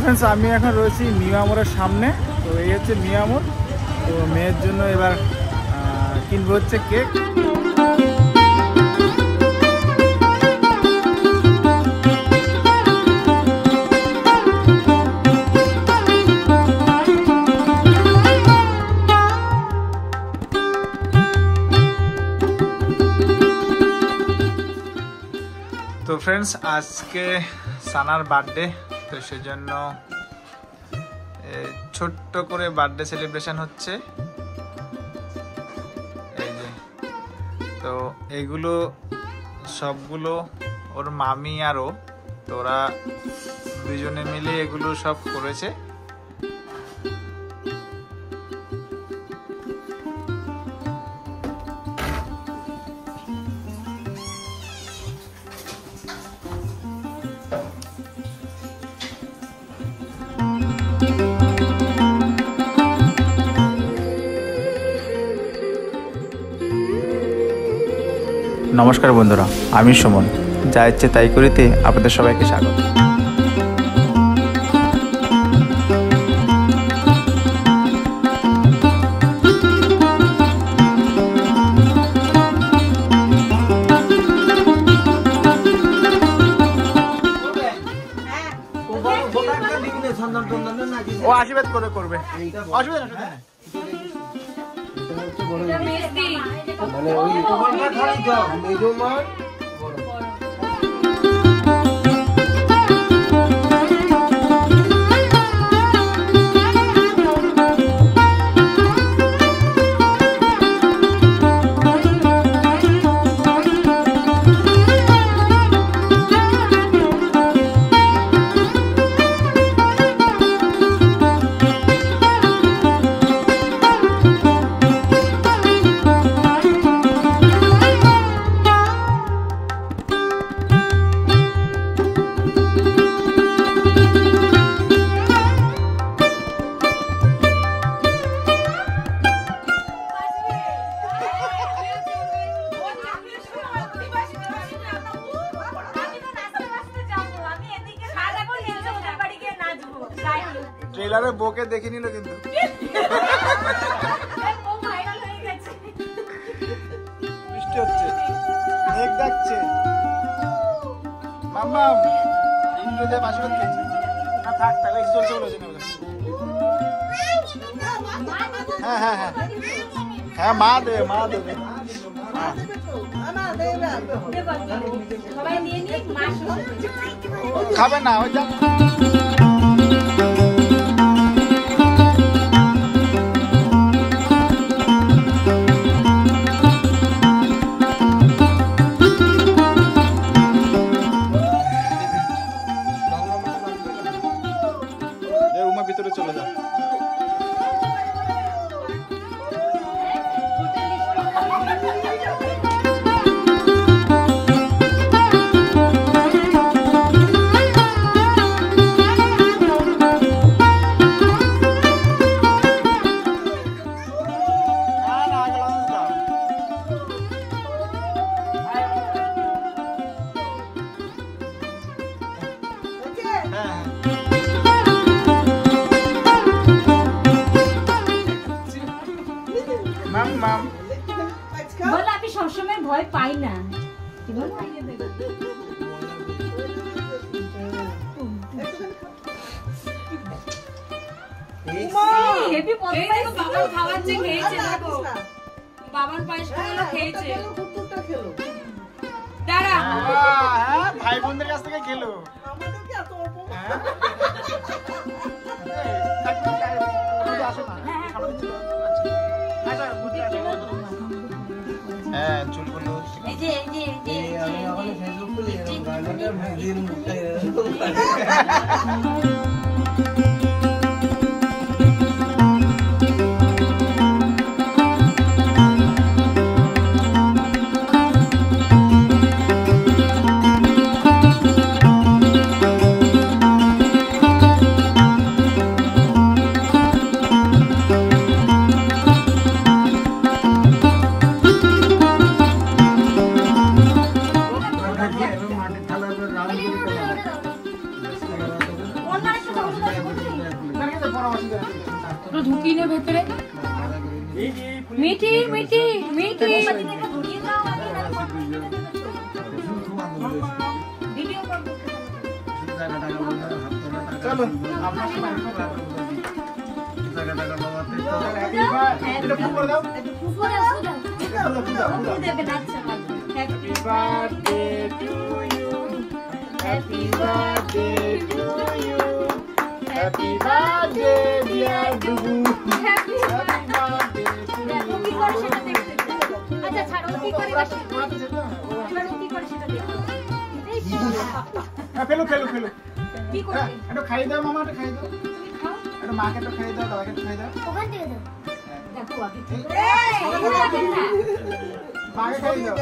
Friends, আমি এখন রয়েছি নিউ আমরের সামনে। তো এই হচ্ছে নিউ আমর। তো মেয়ের জন্য এবার কিনবো হচ্ছে কেক। তো ফ্রেন্ডস, আজকে সানার বার্থডে, তো সেজন্য ছোট্ট করে বার্থডে সেলিব্রেশন হচ্ছে। এই যে, তো এইগুলো সবগুলো ওর মামি আরও, তো ওরা দুজনে মিলে এগুলো সব করেছে। নমস্কার বন্ধুরা, আমি সুমন, যা ইচ্ছে তাই করিতে আপনাদের সবাইকে স্বাগত। ও আশীর্বাদ করবে, অসুবিধা না। মানে ওই তোমারটা খালি দাও, মেজো মার বড়। ট্রেলারে বউকে দেখে নিল কিন্তু। বৃষ্টি হচ্ছে, মেঘ ডাকছে। মাম্মাম ইন্দ্র দেব আশীর্বাদ খেয়েছে। না থাক থাক, এই চলছে বলেছে না। হ্যাঁ হ্যাঁ হ্যাঁ হ্যাঁ, মা দেবে, মা দেবে। খাবে না ওই যা। ভিতরে চলে যাও। বল, আমি সবসময় ভয় পাই না। বাবার পায়েস খেয়েছে। ভাই বোনদের কাছ থেকে খেলো। হ্যাঁ, চুলগুলো তো ঢুকি না ভেতরে। মিঠি মিঠি মিঠি ঘুরিয়ে দাও ভিডিও করবো। চলো আপনার সাথে এটা ফুল করে দাও। ফুল দেবে নাচছে Happy birthday to you. Happy birthday to you. Happy birthday dear Dugu. Happy Happy birthday to দেখো কি করে সেটা দেখতে। আচ্ছা ছাড়ো কি করে এবার কি করে সেটা দেখো। এই ফেলো ফেলো ফেলো। কি করে একটু খাইয়ে দাও মামা, একটু খাইয়ে দাও। একটু মাকে একটু খাইয়ে দাও, দাদাকে একটু খাইয়ে দাও। ওখান থেকে দাও। দেখো আগে এই মাকে খাইয়ে দাও।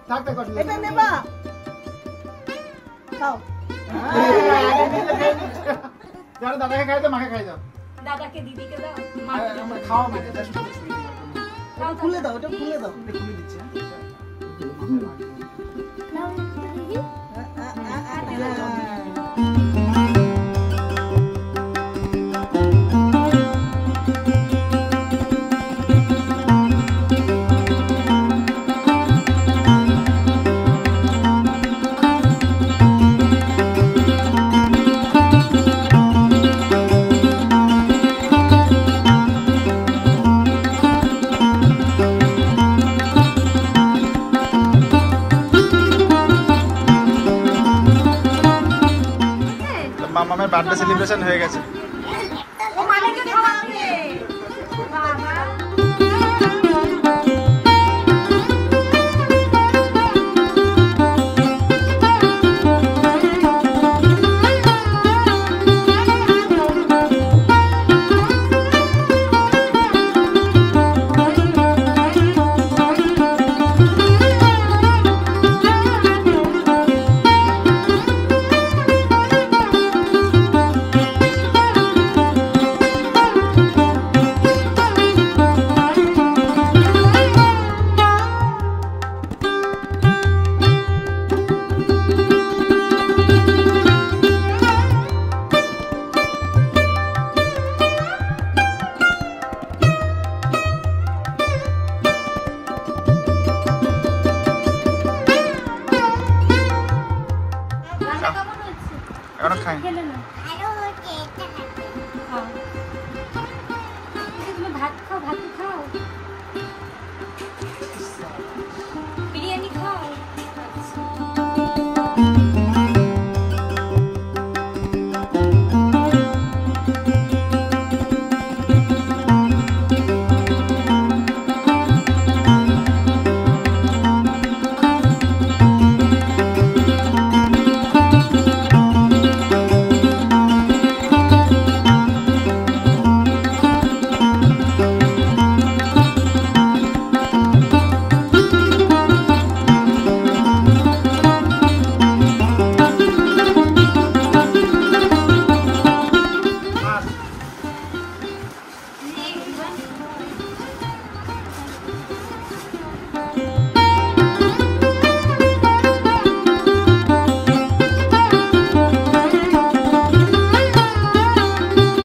থাক থাক করলে। এটা নেবা খাও যারা দাদাকে খাইয়ে দাও, মাকে খাইয়ে দাও। দাদাকে দিদিকে দাও খাওয়া মাকে জাস্ট ছুঁয়ে দাও। খুলে দাও এটা খুলে দাও এটা খুলে দিচ্ছি। মামামের বার্থডে সেলিব্রেশন হয়ে গেছে। ও মালিকে খাওয়াবে বাবা। এখনো খাই। খেলে না